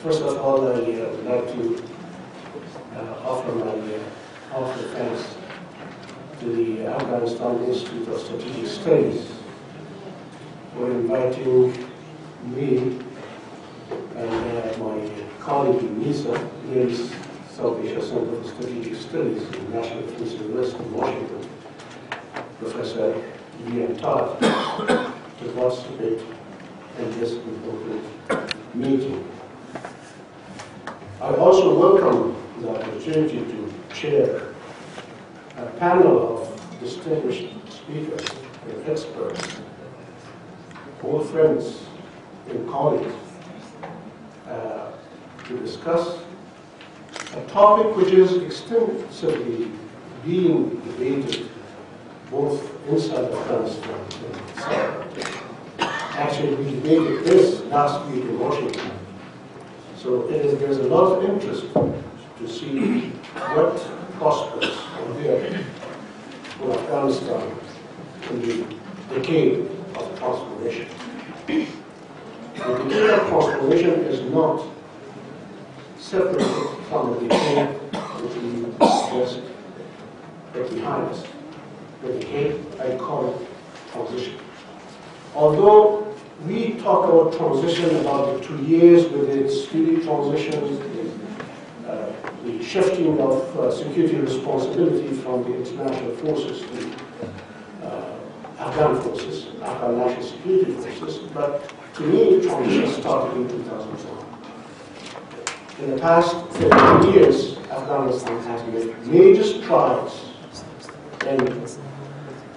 First of all, I would like to offer my heartfelt thanks to the Afghanistan Institute of Strategic Studies for inviting me and my colleague in Aisa, Nearest South Asia Center for Strategic Studies in National Defense University in Washington, Professor Ian Todd, to participate in this important meeting. I also welcome the opportunity to chair a panel of distinguished speakers and experts, all friends and colleagues, to discuss a topic which is extensively being debated both inside Afghanistan and outside. Actually, we debated this last week in Washington. So there's a lot of interest to see what prospects are there for Afghanistan in the decade of transformation. The decade of transformation is not separated from the decade which we just put behind us. The decade, I call it transition. Although we talk about transition about the 2 years with its speedy transition, the shifting of security responsibility from the international forces to Afghan forces, Afghan national security forces, but to me, transition started in 2001. In the past 15 years, Afghanistan has made major strides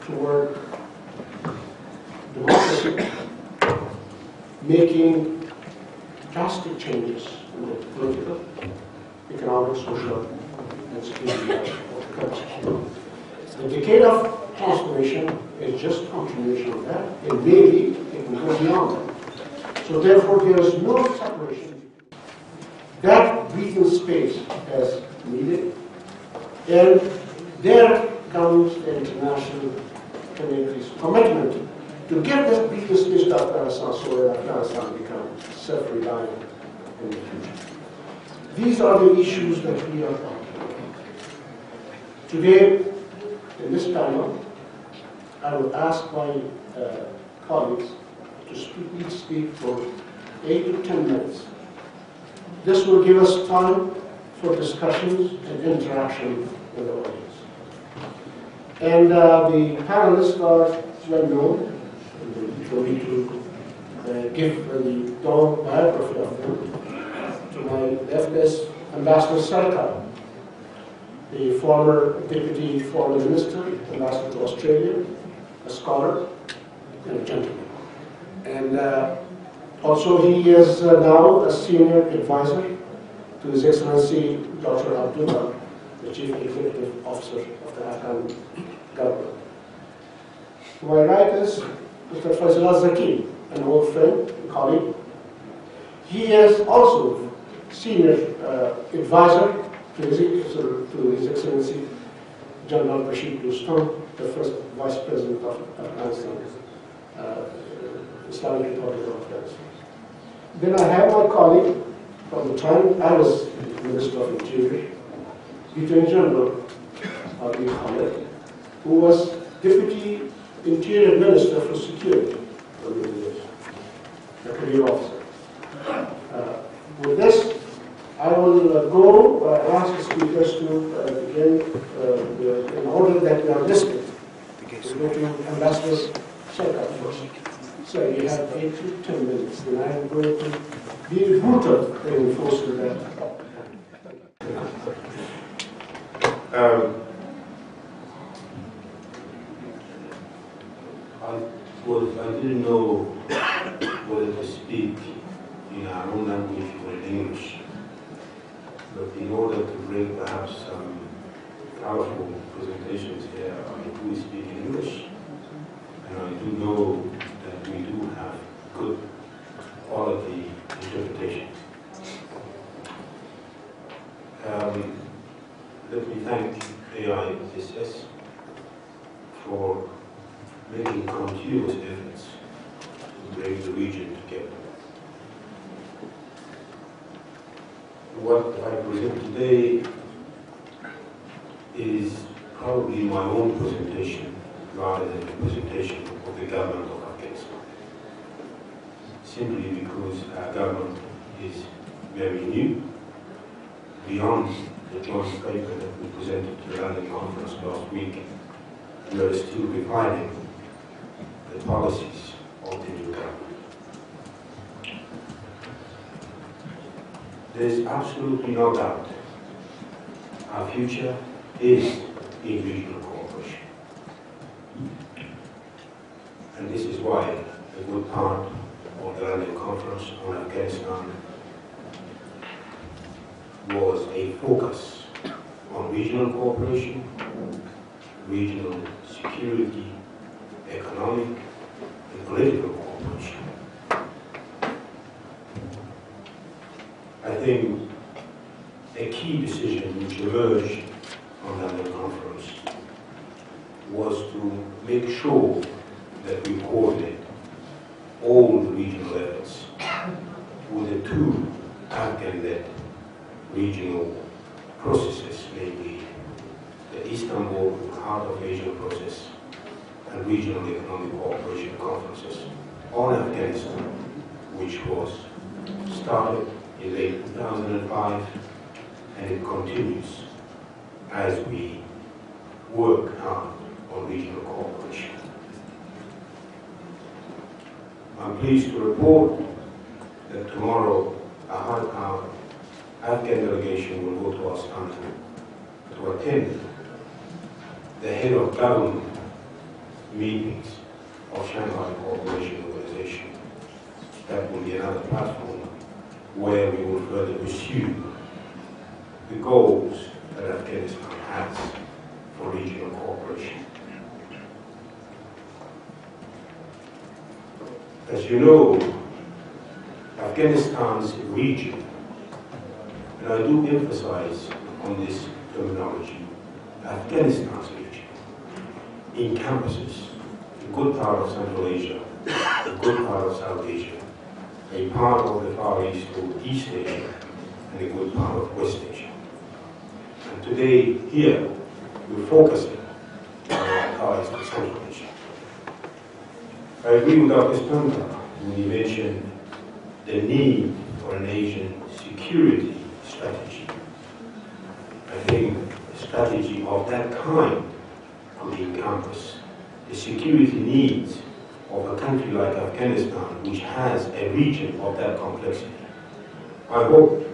toward democracy, making drastic changes in the political, economic, social, and security life of the country. The decade of transformation is just continuation of that, and maybe it can go beyond that. So therefore, there is no separation. That breathing space is needed, and there comes the international community's commitment to give this breathing space to Afghanistan so that Afghanistan becomes self-reliant in the future. These are the issues that we are talking about. Today, in this panel, I will ask my colleagues to speak for 8 to 10 minutes. This will give us time for discussions and interaction with the audience. And the panelists are well known. For me to give the long biography of them. To my left is Ambassador Sarkar, the former Deputy Foreign Minister, Ambassador to Australia, a scholar, and a gentleman. And also he is now a senior advisor to His Excellency Dr. Abdullah, the Chief Executive Officer of the Afghan government. To my right is Mr. Faisal Zaki, an old friend and colleague. He is also senior advisor to His Excellency General Bashir Rustam, the first Vice President of Afghanistan, Islamic Republic of Afghanistan. Then I have my colleague from the time I was Minister of Interior, Lieutenant General Ali Khalid, who was Deputy Interior Minister for Security for many years, a career officer. With this, I will go ask the speakers to begin in order that we are listed. We'll go to Ambassador Sarkar first. So you have 8 to 10 minutes, and I am going to be brutal and enforce that. I didn't know whether to speak in our own language or in English. But in order to bring perhaps some powerful presentations here, I do speak in English. And I do know that we do have good quality interpretation. Let me thank AISS for making continuous efforts to bring the region together. today is probably my own presentation rather than the presentation of the government of Afghanistan. Simply because our government is very new, beyond the joint paper that we presented to the London conference last week. We are still refining the policies of the new government. There is absolutely no doubt our future is in regional cooperation. And this is why a good part of the London conference on Afghanistan was a focus on regional cooperation, regional security, economic and political cooperation. I think a key decision which emerged from the London conference was to make sure that we coordinate all the regional efforts with the two Afghan-led regional processes, namely the Istanbul Heart of Asia process and regional economic cooperation conferences on Afghanistan, which was started in late 2005, and it continues as we work hard on regional cooperation. I'm pleased to report that tomorrow our Afghan delegation will go to Astana to attend the head of government meetings of Shanghai Cooperation Organization. That will be another platform where we will further pursue the goals that Afghanistan has for regional cooperation. As you know, Afghanistan's region, and I do emphasize on this terminology, Afghanistan's region encompasses a good part of Central Asia, a good part of South Asia, a part of the Far East or East Asia, and a good part of West Asia. And today, here, we're focusing on our ties to Central Asia. I agree with Dr. Spanta when he mentioned the need for an Asian security strategy. I think a strategy of that kind could encompass the security needs of a country like Afghanistan, which has a region of that complexity. I hope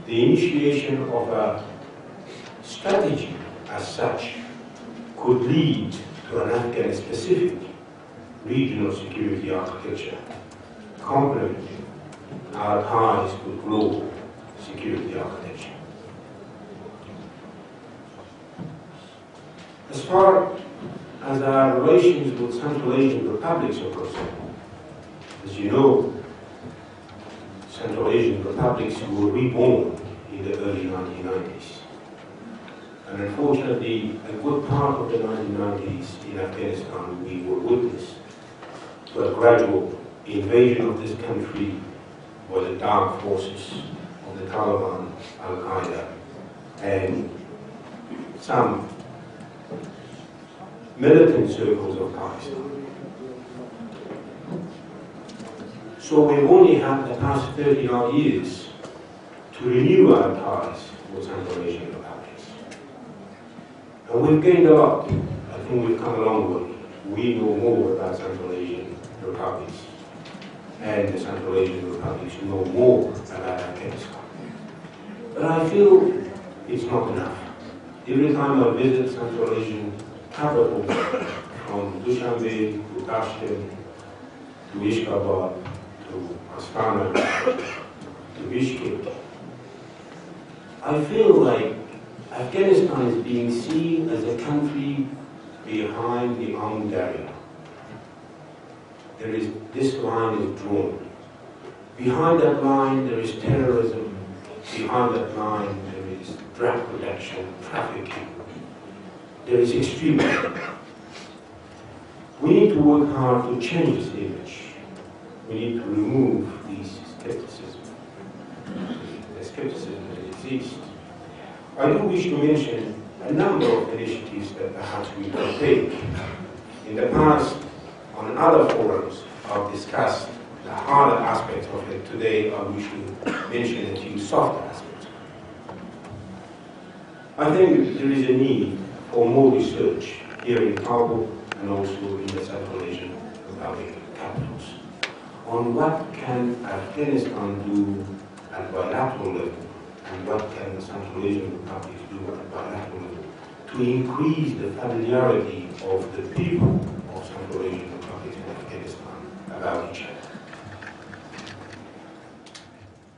the initiation of a strategy as such could lead to an Afghan-specific regional security architecture, complementing our ties with global security architecture. As far as our relations with Central Asian republics are concerned, as you know, Central Asian republics were reborn in the early 1990s. And unfortunately, a good part of the 1990s in Afghanistan, we were witness to a gradual invasion of this country by the dark forces of the Taliban, Al-Qaeda, and some militant circles of Pakistan. So we've only had the past 30-odd years to renew our ties with Central Asian republics. And we've gained a lot. I think we've come a long way. We know more about Central Asian republics, and the Central Asian republics know more about Afghanistan. But I feel it's not enough. Every time I visit Central Asian capital, from Dushanbe to Tashkent to Ishkabad to Astana to Bishkek, I feel like Afghanistan is being seen as a country behind the armed barrier. This line is drawn. Behind that line there is terrorism. Behind that line there is drug production, trafficking. There is extremism. We need to work hard to change this image. We need to remove these skepticism, the skepticism that exists, I do wish to mention a number of initiatives that perhaps we could take. In the past, on other forums, I've discussed the harder aspects of it. Today, I wish to mention a few softer aspects. I think there is a need for more research here in Kabul and also in the Central Asian Republic capitals on what can Afghanistan do at bilateral level and what can the Central Asian Republic do at bilateral level to increase the familiarity of the people of Central Asian Republic and Afghanistan about each other.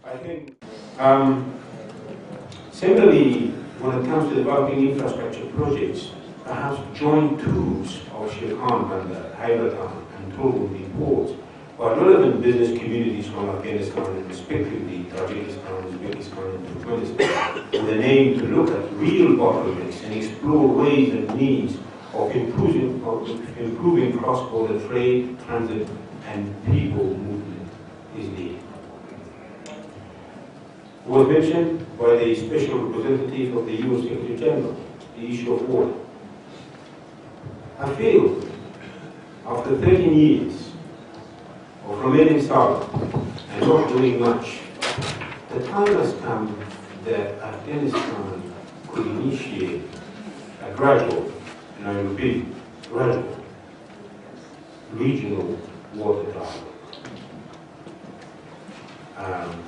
I think similarly, when it comes to developing infrastructure projects, perhaps joint tours of Shirkhan Bandar, Haibatan, and Tolbun ports by relevant business communities from Afghanistan and respectively Tajikistan, Uzbekistan, and Turkmenistan, with an aim to look at real bottlenecks and explore ways and means of improving cross-border trade, transit, and people movement is needed. It was mentioned by the Special Representative of the UN Secretary General, the issue of water. I feel, after 13 years of remaining silent and not doing much, the time has come that Afghanistan could initiate a gradual, and I repeat, gradual, regional water dialogue.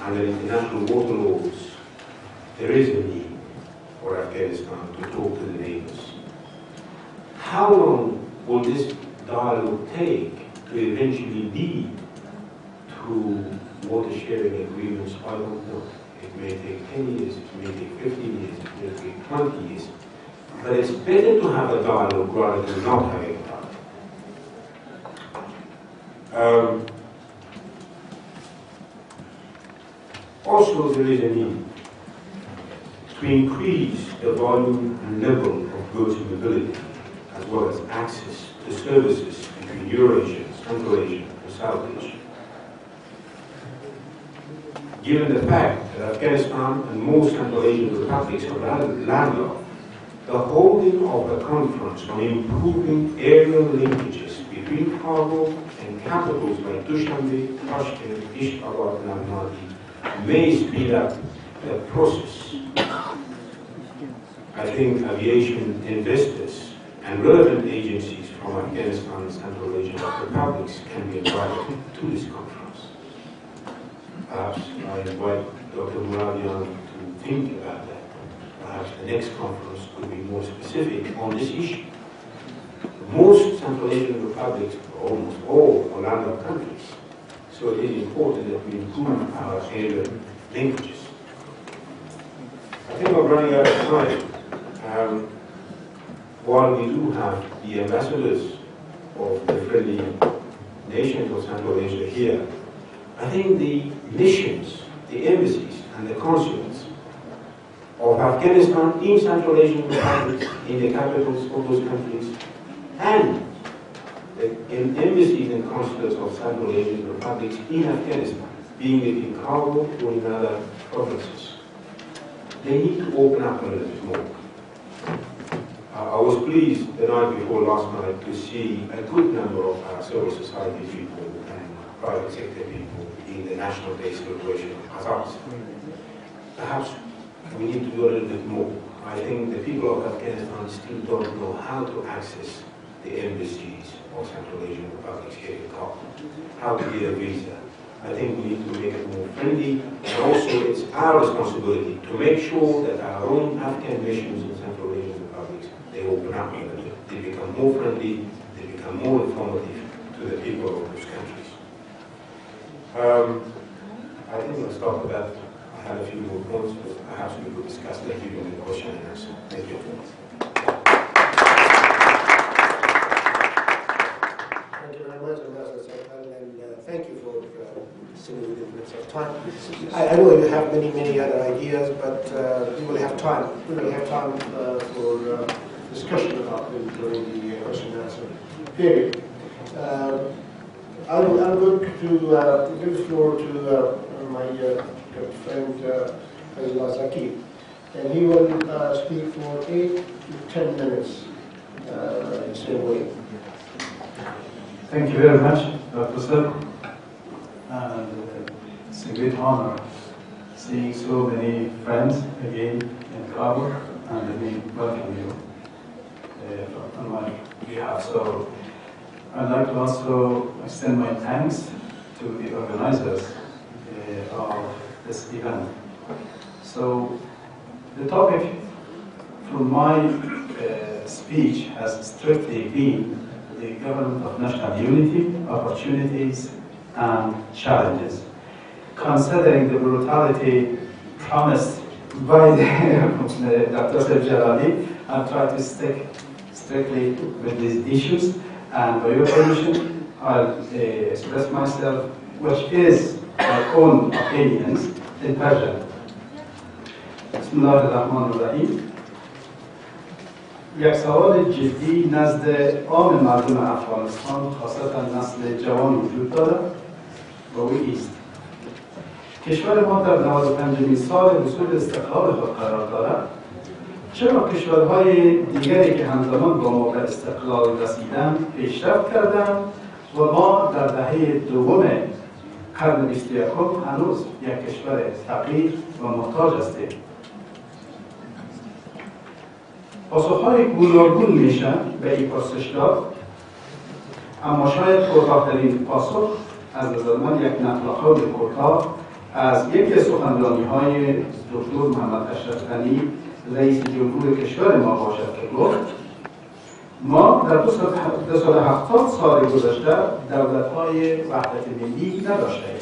Under international water laws, there is a need for Afghanistan to talk to the neighbors. How long will this dialogue take to eventually lead to water sharing agreements? I don't know. It may take 10 years, it may take 15 years, it may take 20 years. But it's better to have a dialogue rather than not having a dialogue. Also, there is a need to increase the volume and level of goods mobility, as well as access to services between Eurasia, Central Asia, and South Asia. Given the fact that Afghanistan and most Central Asian republics are landlocked, the holding of a conference on improving aerial linkages between Kabul and capitals like Dushanbe, Tashkent, Ishtabad, and Almaty may speed up the process. I think aviation investors and relevant agencies from Afghanistan and Central Asian republics can be invited to this conference. Perhaps I invite Dr. Muradian to think about that. Perhaps the next conference could be more specific on this issue. Most Central Asian republics, or almost all, are landlocked countries. So it is important that we improve our aerial linkages. I think we're running out of time. While we do have the ambassadors of the friendly nations of Central Asia here, I think the missions, the embassies, and the consulates of Afghanistan in Central Asian republics, in the capitals of those countries, and in embassies and consulates of Central Asian republics in Afghanistan, being it in Kabul or in other provinces, they need to open up a little bit more. I was pleased the night before last night to see a good number of our civil society people and private sector people in the National Day celebration of Kazakhstan. Perhaps we need to do a little bit more. I think the people of Afghanistan still don't know how to access the embassies of Central Asian republics here in Kabul, how to get a visa. I think we need to make it more friendly, and also it's our responsibility to make sure that our own Afghan missions in Central Asian republics, they open up a little bit, they become more friendly, they become more informative to the people of those countries. I think I'll stop with that. I have a few more points, but perhaps we could discuss that during the question and answer. Thank you. Thank you very much, Ambassador Sarkar, and thank you for sitting within limits of time. I know you have many other ideas, but we will have time. We will have time for discussion about them during the question and answer period. I'm going to give the floor to my good friend Fazillah Zaki. and he will speak for 8 to 10 minutes in the same way. Thank you very much, Dr. Sir. And it's a great honor seeing so many friends again in Kabul, and let me welcome you on my behalf. So I'd like to also extend my thanks to the organizers of this event. So the topic from my speech has strictly been the government of national unity, opportunities, and challenges. Considering the brutality promised by Dr. Jalali, I'll try to stick strictly with these issues, and by your permission, I'll express myself, which is my own opinions, in Persian. Bismillah ar-Rahman ar-Rahim. یک سوال جدی نزد عام مردم افغانستان خاصتا نسل جوان وجود دارد و او ایست. کشور ما در 95مین سال حصول استقلال خود قرار دارد. چرا کشورهای دیگری که همزمان با ما به استقلال رسیدند پیشرفت کردند و ما در دهه دوم قرن 21 هنوز یک کشور فقیر و محتاج هستیم؟ پاسخهای گوناگون میشن به این پرسش‌ها، اما شاید کوتاه‌ترین پاسخ از نظر من یک نقل قول کوتاه از یکی از سخنرانی‌های دکتر محمد اشرف غنی رئیس جمهور کشور ما باشد که گفت ما در 270 سال گذشته دولت‌های وحدت ملی نداشتیم.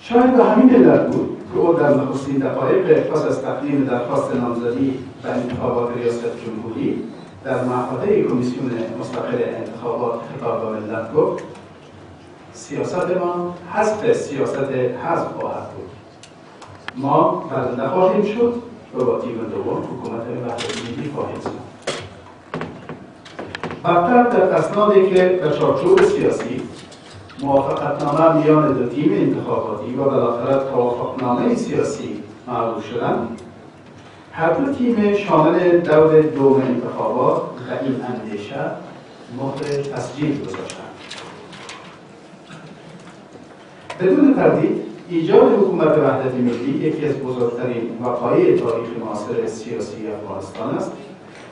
شاید به همین علت بود که او در نخستین دقایق پس از تقدیم درخواست نامزدی به انتخابات ریاست جمهوری در محفظه کمیسیون مستقل انتخابات خطاب به ملت گفت سیاست ما حسب سیاست حزب خواهد بود. ما برنده خواهیم شد و با تیم دوم حکومت وحدت ملی خواهیم ساخت. بدتر در اسنادی که در چارچوب سیاسی موافقتنامه میان دو تیم انتخاباتی و بالاخره توافقنامه سیاسی معروف شدند، هر دو تیم شامل دور دوم انتخابات و این اندیشه مهر تسجیل گذاشتند. بدون تردید ایجاد حکومت وحدت ملی یکی از بزرگترین وقایع تاریخ معاصر سیاسی افغانستان است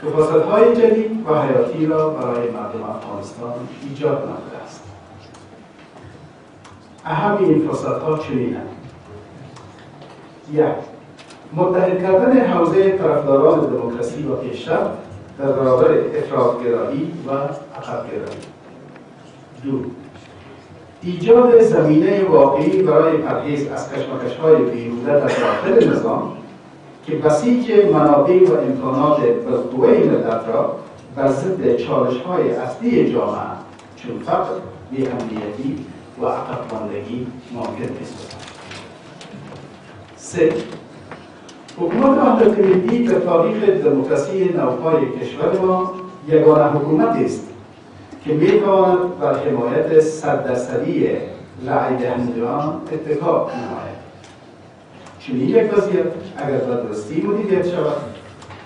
که فرصت‌های جدید و حیاتی را برای مردم افغانستان ایجاد نموده است. اهم این فرصت‌ها چنین‌اند: 1. متحد کردن حوزه طرفداران دموکراسی و پیشرفت در برابر افراط‌گرایی و عقب‌گرایی. 2. ایجاد زمینه واقعی برای پرهیز از کشمکش‌های بیهوده در داخل نظام که بسیج منابع و امکانات بالقوه ملت را بر ضد چالش‌های اصلی جامعه چون فقر، بی‌امنیتی و عقب ماندگی ممکن بسازد. 3. حکومت وحدت ملی در تاریخ دموکراسی نوپای کشور ما یگانه حکومتی است که میتواند بر حمایت 100% رأی دهندگان اتکا نماید. چنین یک وضعیت اگر به درستی مدیریت شود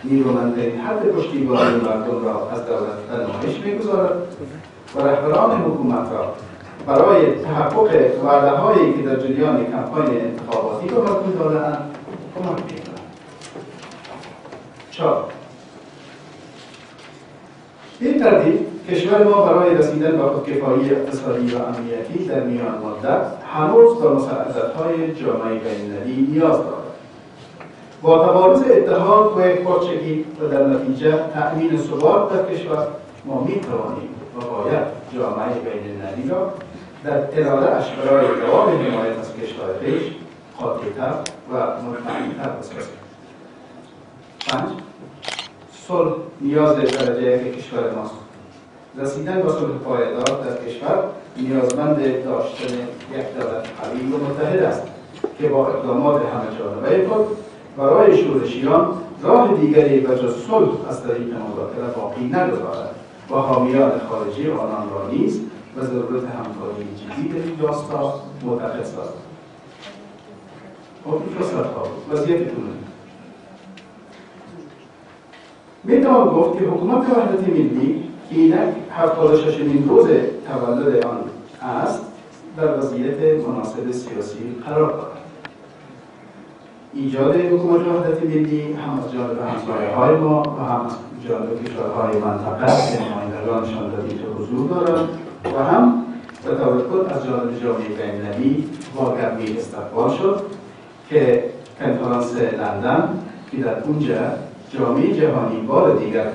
نیرومندترین حد پشتیبانی مردم را از دولت در نمایش میگذارد و رهبران حکومت را برای تحقق وعده‌هایی که در جریان کمپاین انتخاباتی به مردم داده‌اند کمک می‌کند. 4. این ترتیب کشور ما برای رسیدن به خودکفایی اقتصادی و امنیتی در میان مدت هنوز به مساعدت‌های جامعه بین‌المللی نیاز دارد. با تبارز اتحاد و یکپارچگی و در نتیجه تأمین ثبات در کشور ما می‌توانیم و باید جامعه بین‌المللی را در اراده‌اش برای دوام حمایت از کشور خویش قاطع‌تر و مطمئن‌تر بسازیم. 5. صلح نیاز درجه یک کشور ماست. رسیدن به صلح پایدار در کشور نیازمند داشتن یک دولت قوی و متحد است که با اقدامات همه‌جانبه خود برای شورشیان راه دیگری به جز صلح از طریق مذاکره باقی نگذارد و حامیان خارجی آنان را نیز و ضرورت همکاری جدی در این راستا معتقد سازد. فرصت ها وضعیتتون میتوان گفت که حکومت وحدت ملی که اینک 76مین روز تولد آن است در وضعیت مناسب سیاسی قرار دارد. ایجاد حکومت وحدت ملی هم از جانب همسایه‌های ما و هم از جانب کشورهای منطقه که نمایندگانشان در اینجا حضور دارند و هم به طور کل از جانب جامعه بین‌المللی با گرمی استقبال شد که کنفرانس لندن که در اونجا جامعه جهانی بار دیگر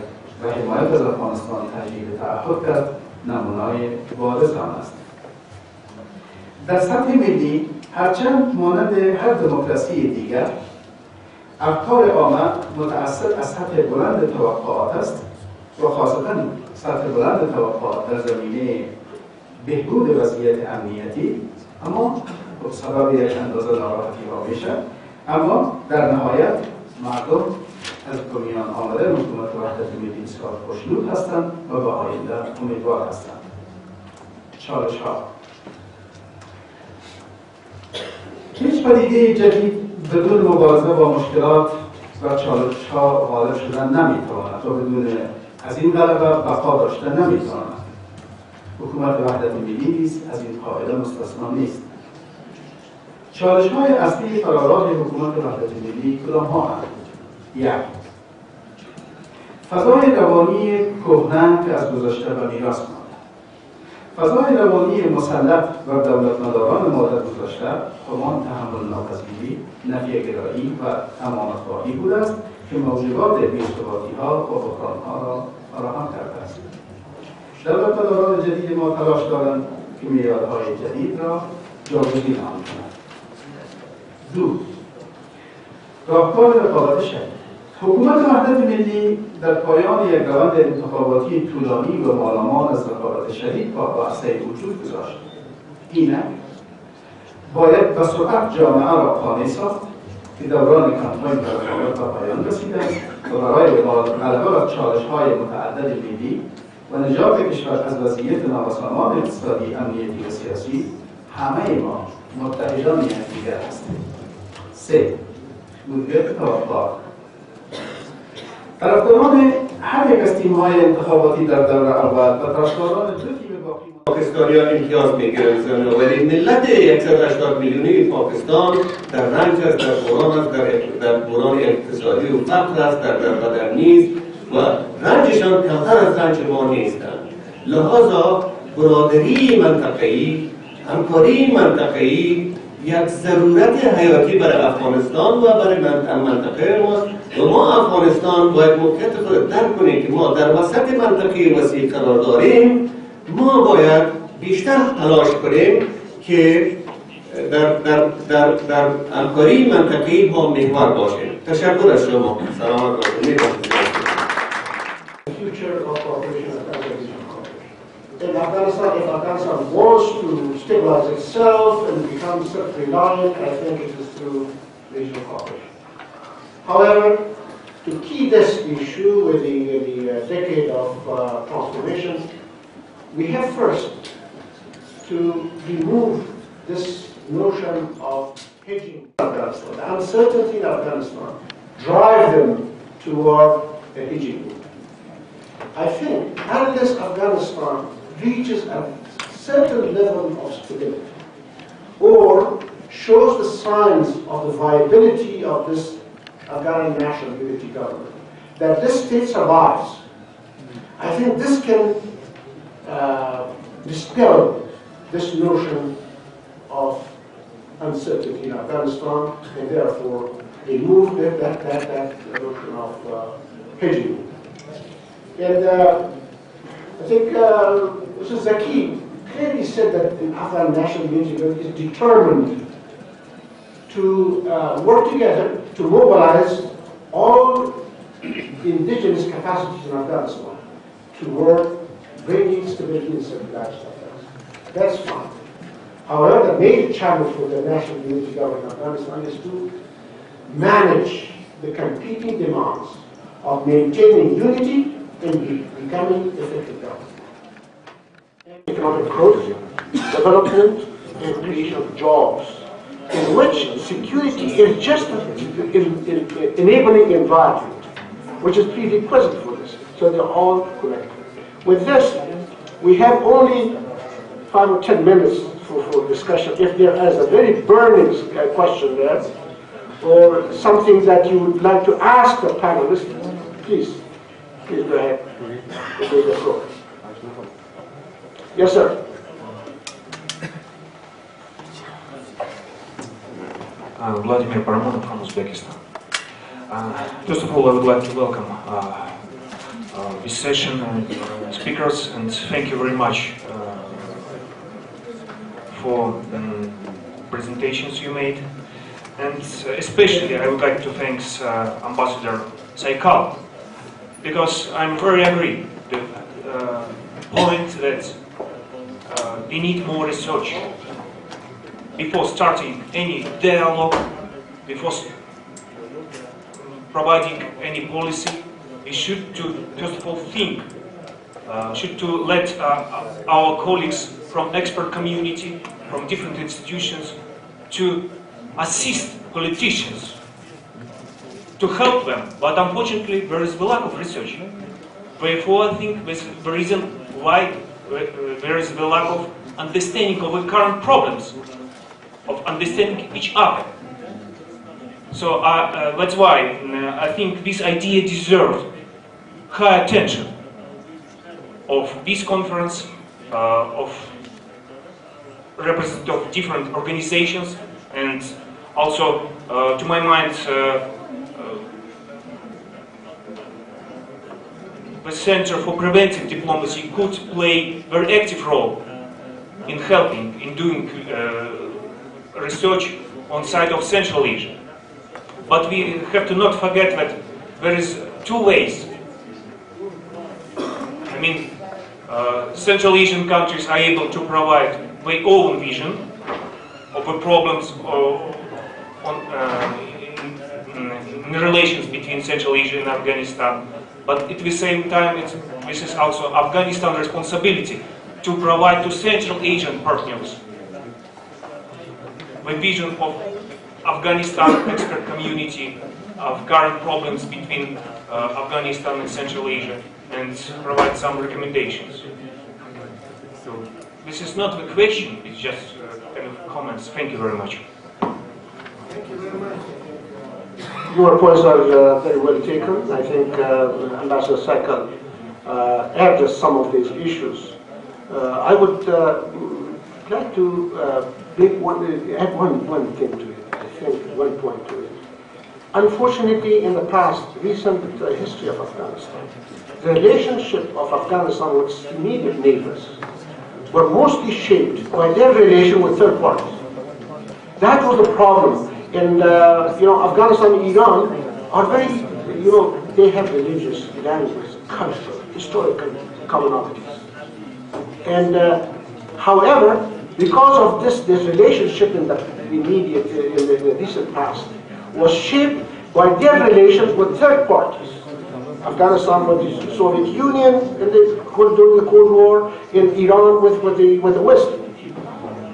و حمایت از افغانستان تجدید تعهد کرد نمونه‌ای بارز آن است. در سطح ملی هرچند مانند هر دموکراسی دیگر افکار عامه متأثر از سطح بلند توقعات است و خاصتا سطح بلند توقعات در زمینه بهبود وضعیت امنیتی اما به سبب یک اندازه ناراحتی ها میشه، اما در نهایت مردم از بنیان آمده حکومت وحدت ملی بسیار خوشنود هستند و به آینده امیدوار هستند. چالش ها هیچ پدیده جدید بدون مبارزه با مشکلات و چالش ها غالب شدن نمیتواند و بدون از این غلبه بقا داشته نمیتواند. حکومت وحدت ملی نیز از این قاعده مستثنا نیست. چالش های اصلی فراراه حکومت وحدت ملی کدام ها هستند؟ یک، فضای روانی کهنه که از گذشته و میراث مانده. فضای روانی مسلط و دولتمداران مدت گذشته همان تحمل ناپذیری، نفیه‌گرایی و امانت‌خواهی بوده است که موجبات بی‌ثباتی‌ها و بحران‌ها را فراهم کرده است. دولتمداران جدید ما تلاش دارند که معیارهای جدید را جایگزین آن کنند. دو، راهکار رقابت شدید. حکومت وحدت ملی در پایان یک روند انتخاباتی طولانی و مالامال از رقابت شدید با عرصه وجود گذاشت. اینک باید به سرعت جامعه را قانع ساخت که دوران کمپاین در رقابت به پایان رسیده است و برای غلبه بر چالش‌های متعدد ملی و نجات کشور از وضعیت نابسامان اقتصادی، امنیتی و سیاسی همه ما متحدان یکدیگر هستیم. 3. مدیریت توقعات. طرفداران هر یک از تیم‌های انتخاباتی در دوره اول و طرفداران دو تیم باقی پاکستانیان امتیاز می‌گیرند، ولی ملت 180 میلیونی پاکستان در رنج است، در بحران است، در بحران اقتصادی و فقر است، در قدر نیست و رنجشان کمتر از رنج ما نیستند. لذا برادری منطقه‌ای، همکاری منطقه‌ای یک ضرورت حیاتی برای افغانستان و برای منطقه ماست و ما افغانستان باید موقعیت خود درک کنیم که ما در وسط منطقه وسیع قرار داریم. ما باید بیشتر تلاش کنیم که در همکاری منطقه‌ای با محور باشیم. تشکر از شما. سلامت باشید. In Afghanistan, if Afghanistan wants to stabilize itself and become self-reliant, I think it is through regional cooperation. However, to key this issue with the decade of transformation, we have first to remove this notion of hedging Afghanistan. The uncertainty in Afghanistan drive them toward a hedging move. I think unless Afghanistan reaches a certain level of stability or shows the signs of the viability of this Afghan national unity government, that this state survives, I think this can dispel this notion of uncertainty in Afghanistan and therefore remove that notion of hedging. And I think Mr. Zaki clearly said that the Afghan national unity government is determined to work together to mobilize all indigenous capacities in Afghanistan toward bringing stability and self-reliance to Afghanistan. That's fine. However, the major challenge for the national unity government in Afghanistan is to manage the competing demands of maintaining unity and becoming effective government. Economic growth, development, and creation of jobs in which security is just an enabling environment, which is prerequisite for this. So they're all correct. With this, we have only 5 or 10 minutes for discussion. If there is a very burning question there, or something that you would like to ask the panelists, please go ahead. Take the floor. Yes, sir. Vladimir Paramonov from Uzbekistan. First of all, I would like to welcome this session and speakers, and thank you very much for presentations you made. And especially, I would like to thank Ambassador Saikal, because I'm very agree with the point that we need more research before starting any dialogue, before providing any policy. We should to first of all think, should to let our colleagues from expert community, from different institutions, to assist politicians, to help them. But unfortunately, there is the lack of research. Therefore, I think this is the reason why there is the lack of understanding of the current problems, of understanding each other. So that's why I think this idea deserves high attention of this conference, of representatives of different organizations, and also, to my mind, the Center for Preventive Diplomacy could play a very active role in helping, in doing research on the side of Central Asia. But we have to not forget that there is 2 ways. I mean, Central Asian countries are able to provide their own vision of the problems in relations between Central Asia and Afghanistan. But at the same time, this is also Afghanistan's responsibility to provide to Central Asian partners the vision of Afghanistan expert community of current problems between Afghanistan and Central Asia, and provide some recommendations. So this is not a question, it's just kind of comments. Thank you very much. Thank you very much. Your points are very well taken. I think Ambassador Saikal addressed some of these issues. I would like to add one thing to it. I think one point to it. Unfortunately, in the past, recent history of Afghanistan, the relationship of Afghanistan with its immediate neighbors were mostly shaped by their relation with third parties. That was the problem. And Afghanistan and Iran are very, they have religious, language, cultural, historical commonalities. And however, because of this relationship in the immediate, in the recent past, was shaped by their relations with third parties. Afghanistan with the Soviet Union during the Cold War, in Iran with the West.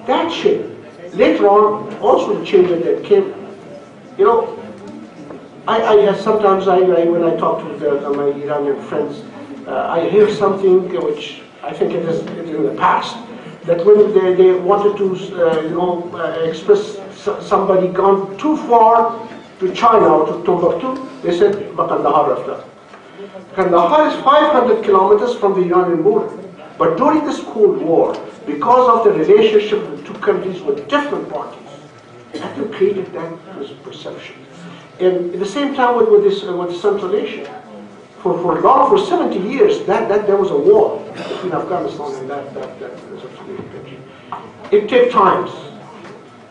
That shape later on also changed that came. I sometimes when I talk to my Iranian friends, I hear something which I think it is in the past, that when they wanted to express somebody gone too far to China or to Timbuktu, they said Kandahar after. Kandahar is 500 kilometers from the Iranian border. But during this Cold War, because of the relationship of the two countries with different parties, that created that perception. And at the same time with Central Asia, for 70 years, there was a war between Afghanistan and that country. It took times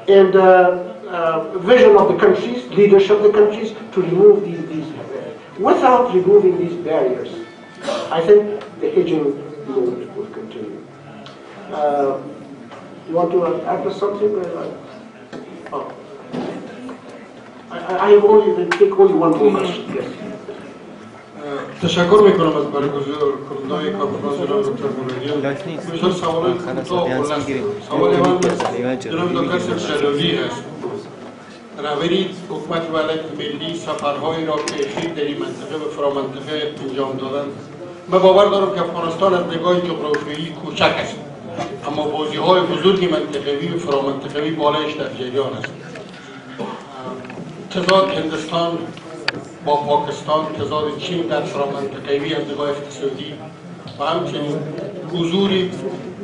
and vision of the countries, leadership of the countries to remove these barriers. Without removing these barriers, I think the hedging mode will continue. You want to add something? I will take only one more question. Yes. تشکر میکنم از برگزار کردن کنفرانس را دکتر مولویان. بسیار سوال کوتاه و خلاص. سوال من جناب دکتر شجاعی است. رهبری حکومت ولایت ملی سفرهایی را که خیلی در این منطقه و فرامنطقه انجام دادن. من باور دارم که افغانستان از نگاه جغرافیایی کوچک است، اما بازی‌های بزرگی منطقوی و فرامنطقوی بالایش در جریان است. تضاد هندوستان با پاکستان، تضاد چین در فرامنطقوی از نگاه اقتصادی و همچنین حضوری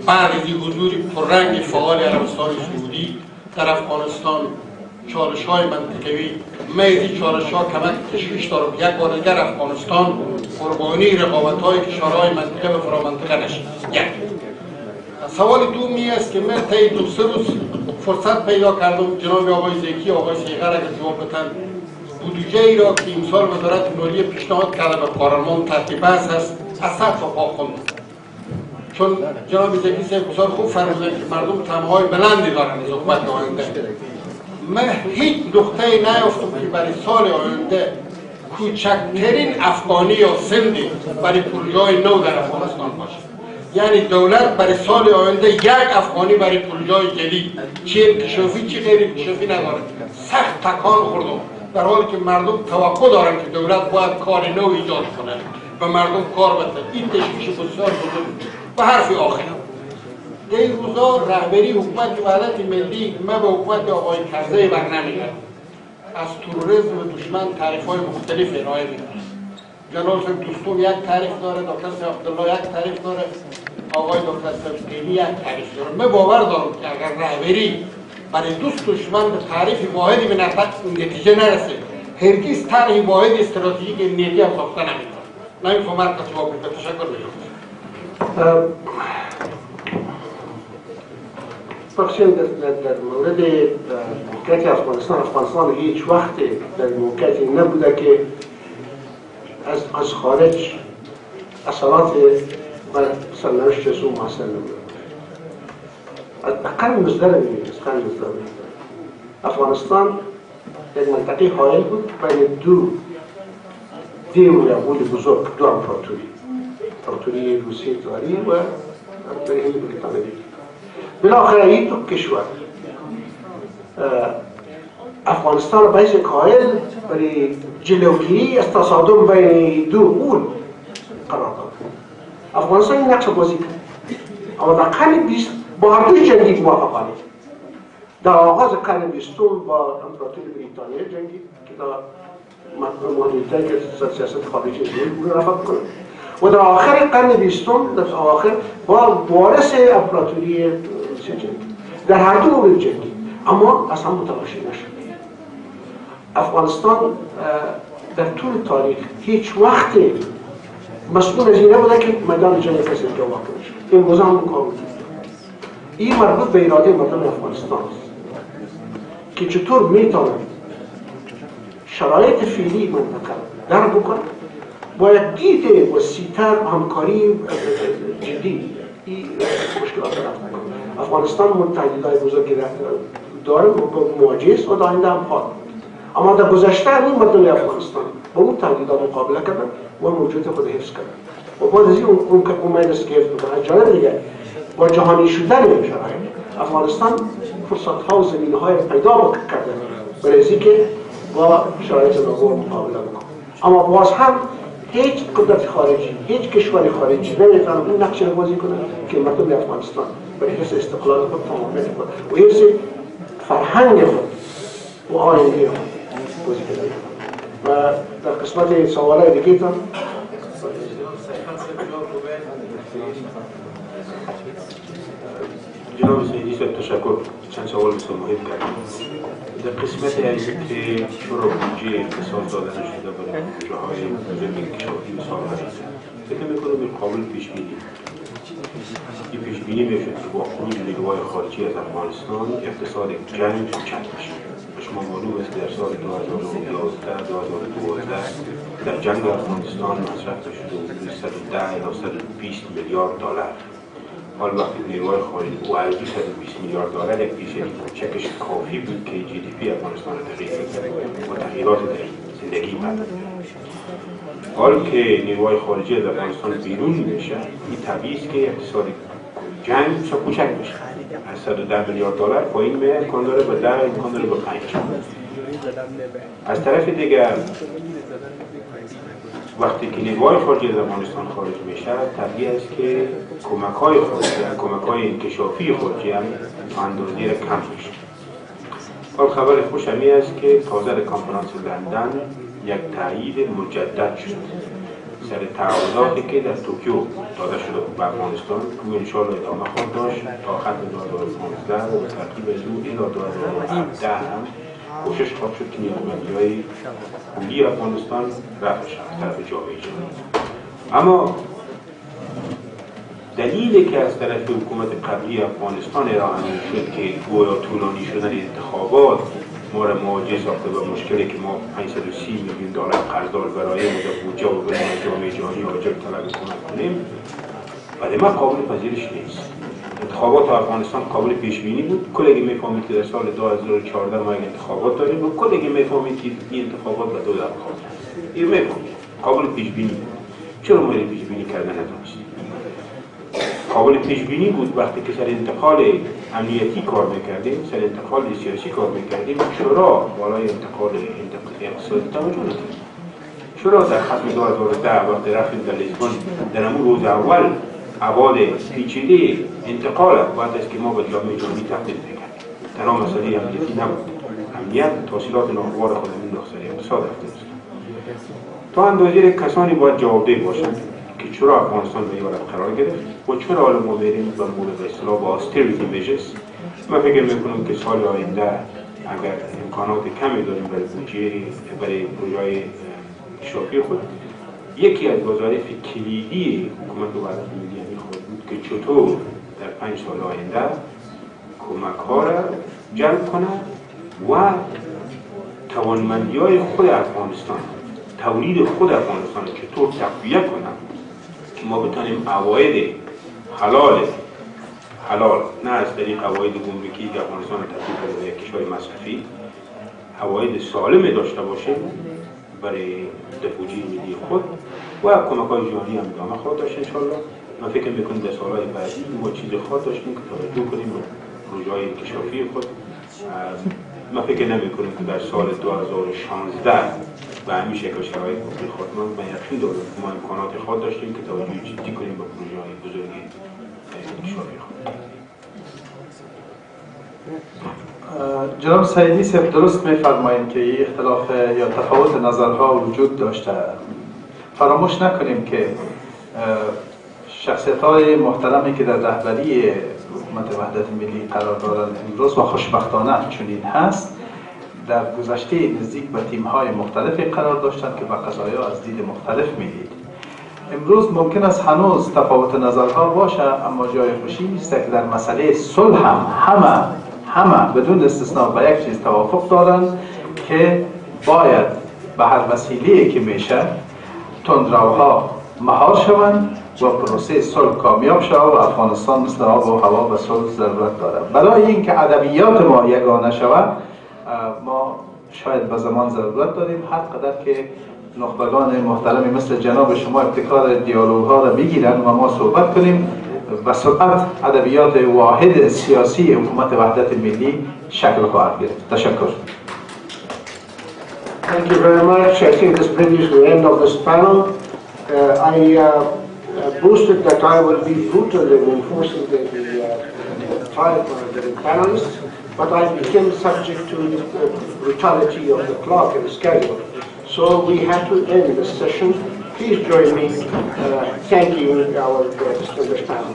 بعد از حضوری پررنگ فعال عربستان سعودی در افغانستان، چالش‌های منطقوی میزی چالش‌ها کمک تشویش دارد یک بار دیگر افغانستان قربانی رقابت‌های کشورهای منطقه و فرامنطقه نشد. یک سوال دومی است که من طی 2-3 روز فرصت پیدا کردم جناب آقای زکی آقای سیغر اگر جواب بدن بودجه ای را که امسال وزارت مالیه پیشنهاد کرده به پارلمان ترتیب است از سطح پا خوندم، چون جناب زکی صاحب بسیار خوب فرمودن که مردم طمع‌های بلندی دارند از حکومت آینده. من هیچ نقطه‌ای نیافتم که برای سال آینده کوچکترین افغانی یا سندی برای پروژه‌های نو در افغانستان باشد. یعنی دولت برای سال آینده یک افغانی برای پروژه‌های جدید چه انکشافی چه غیر انکشافی ندارد. سخت تکان خوردم، در حالی که مردم توقع دارند که دولت باید کار نو ایجاد کنه و مردم کار بده. این تشویش بسیار بزرگ. و حرف آخر در این روزا رهبری حکومت ولایت ملی من به حکومت آقای کرزی برنمی‌گردم. از تروریسم و دشمن تعریف‌های مختلف ارائه می‌کنه. جناب صاحب دوستون یک تعریف داره، دکتر صاحب عبدالله یک تعریف داره، آقای دکتر صاحب قیلی یک تعریف داره. من باور دارم که اگر رهبری برای دوست دشمن به تعریف واحدی به نتیجه نرسه، هرگز طرح واحد استراتژیک امنیتی هم ساخته نمی‌کنه. نمی‌فهمم که جواب بده. تشکر می‌کنم. بخشید در مورد موقعیت افغانستان هیچ وقت در موقعیتی نبوده که از خارج اثرات و سرنوشت او محصل نبوده. از قرن مزدر می‌بینید، از قرن مزدر می‌بینید. افغانستان یک منطقه حائل بود بین دو دیو بزرگ، دو امپراتوری روسیه زاری و امپراتوری بریتانیایی. بالاخره این دو کشور افغانستان را باعث حائل برای جلوگیری از تصادم بین دو قول قرار داد. افغانستان این نقش بازی کرد، اما در قرن 20 با هر دوی جنگید موافقانه. در آغاز قرن 20 با امپراتوری بریتانیا جنگید که در محدودیت‌هایی که سیاست خارجی بود رفع کنه، و در آخر قرن 20 در آخر با وارث امپراتوری روسیه جنگید. در هر دو مورد جنگید، اما اصلا متلاشی نشد. افغانستان در طول تاریخ هیچ وقت مسئول از این نبوده که میدان جنگ کسی اینجا واقع شد. این موضوع هم کار بود. این مربوط به اراده مردم افغانستان است که چطور میتونند شرایط فعلی منطقه در بکنند باید دید وسیع‌تر همکاری جدی این مشکلات را رفع کنند. افغانستان متحدهای بزرگی داره معجز و داینده هم خواهد بود. اما در گذشته همین مردم افغانستان با اون تهدیدات مقابله کردن و موجودیت خود حفظ کردن و بعد از این اون امید است که حفظ بکنن. از جانب دیگر با جهانی شدن شرایط افغانستان فرصت‌ها و زمینه‌های پیدا کرده برای اینکه با شرایط نو مقابله بکنه. اما باز هم هیچ قدرت خارجی، هیچ کشور خارجی نمیتونه اون نقش را بازی کنه که مردم افغانستان برای حفظ استقلال خود تمامیت خود و حفظ فرهنگ خود و آینده خود بازی کنه. و در قسمت سوالای دیگه تان جناب سیدی صاحب تشکر. چند سوال بسیار مهم کردیم. در قسمت که چرا بودجه اختصاص داده نشده برای پروژه‌های بزرگ انکشافی و سال‌های فکر می‌کنم این قابل پیش‌بینی. این پیش‌بینی می‌شد که با خروج نیروهای خارجی از افغانستان اقتصاد جنگ چند بشه. شما معلوم است که در سال 2011-2012 در جنگ افغانستان مصرف شده حدود 110 تا 120 میلیارد دلار. حال وقتی نیروهای خارجی او ارزی 120 میلیارد دلار یک پیشنهاد کوچکش کافی بود که جی دی پی افغانستان را تغییر بده و تغییرات در زندگی بده. حال که نیروهای خارجی از افغانستان بیرون میشه، این طبیعی است که اقتصاد جنگ کوچک بشه. از 110 میلیارد دلار پایین میاد، امکان داره به 10 امکان داره به 5. از طرف دیگر وقتی که نیروهای خارجی از افغانستان خارج میشه طبیعی است که کمک‌های خارجی، کمک‌های انکشافی خارجی هم تا اندازه‌ای را کم میشه. خبر خوش همی است که تازه در کنفرانس لندن یک تایید مجدد شد سر تعهداتی که در توکیو داده شده به افغانستان که انشاءالله ادامه خواهد داشت تا ختم 2015 و ترتیب زود الی 2017 هم کوشش خواهد شد که نیازمندی‌های پولی افغانستان رفع شود از طرف جامعه جهانی. اما دلیلی که از طرف حکومت قبلی افغانستان ارائه شد که گویا طولانی شدن انتخابات ما را مواجه ساخته با مشکلی که ما 530 میلیون دلار قرضدار برای بودجه و برای جامعه جهانی آجر طلب کمک کنیم، ولی ما قابل پذیرش نیست. انتخابات افغانستان قابل پیش بینی بود. کلگی میفهمید که در سال 2014 ما یک انتخابات داریم و کلگی میفهمید که این انتخابات به 2 در خواهد رسید. این میفهمید قابل پیش بینی بود. چرا ما پیش بینی کردن نداشتیم؟ قابل پیش بینی بود وقتی که سر انتقال امنیتی کار میکردیم، سر انتقال سیاسی کار میکردیم، چرا بالای انتقال اقتصادی توجه نکردیم؟ چرا در ختم 2010 وقتی رفتیم در لیسبون در همون روز اول ابعاد پیچیده انتقال بعد از که ما به جامعه جهانی تبدیل میکردیم؟ تنها مسئله امنیتی نبود. امنیت تحصیلات ناهموار خود همین نقصه اقتصاد افغانستان. تا اندازه کسانی باید جوابدeh باشند که چرا افغانستان به این حالت قرار گرفت و چرا حالا ما میریم به مورد به اصطلاح با austerity measures. من فکر میکنم که سال آینده اگر امکانات کمی داریم برای بودجه برای پروژه‌های انکشافی خود، یکی از وظایف کلیدی حکومت وحدت ملی خود بود که چطور در 5 سال آینده کمک‌ها را جلب کنه و توانمندی‌های خود افغانستان، تولید خود افغانستان چطور تقویت کنه که ما بتانیم عواید حلال نه از طریق عواید گمرکی که افغانستان تبدیل به یک کشور مصرفی، عواید سالم داشته باشیم برای بودجه ملی خود و کمک‌های جهانی هم ادامه خواهد داشت انشاءالله. من فکر می‌کنم در سال‌های بعدی ما چیزی خواهد داشتیم که توجه کنیم به پروژه‌های انکشافی خود. من فکر نمی‌کنم که در سال 2016 به همین شکل شرایط خود من یقین دارم که ما امکانات خود داشتیم که توجه جدی کنیم به پروژه‌های بزرگ انکشافی خود. جناب سعیدی صاحب درست می‌فرمایید که این اختلاف یا تفاوت نظرها وجود داشته. فراموش نکنیم که شخصیت‌های محترمی که در رهبری حکومت وحدت ملی قرار دارند امروز و خوشبختانه چنین هست، در گذشته نزدیک به تیم‌های مختلفی قرار داشتند که به قضایا از دید مختلف می‌دید. امروز ممکن است هنوز تفاوت نظرها باشه، اما جای خوشی است که در مسئله صلح هم همه بدون استثنا به یک چیز توافق دارند که باید به هر وسیله‌ای که میشه تندروها مهار شوند و پروسه صلح کامیاب شود و افغانستان مثل آب و هوا به صلح ضرورت دارد. برای اینکه ادبیات ما یگانه شود ما شاید به زمان ضرورت داریم، هر قدر که نخبگان محترمی مثل جناب شما ابتکار دیالوگ ها را بگیرن و ما صحبت کنیم، به سرعت ادبیات واحد سیاسی حکومت وحدت ملی شکل خواهد گرفت. تشکر. Thank you very much. I think this brings us to the end of this panel. I boasted that I will be brutal in enforcing the time for the panelists, but I became subject to the brutality of the clock and the schedule. So we had to end this session. Please join me thanking our distinguished panel.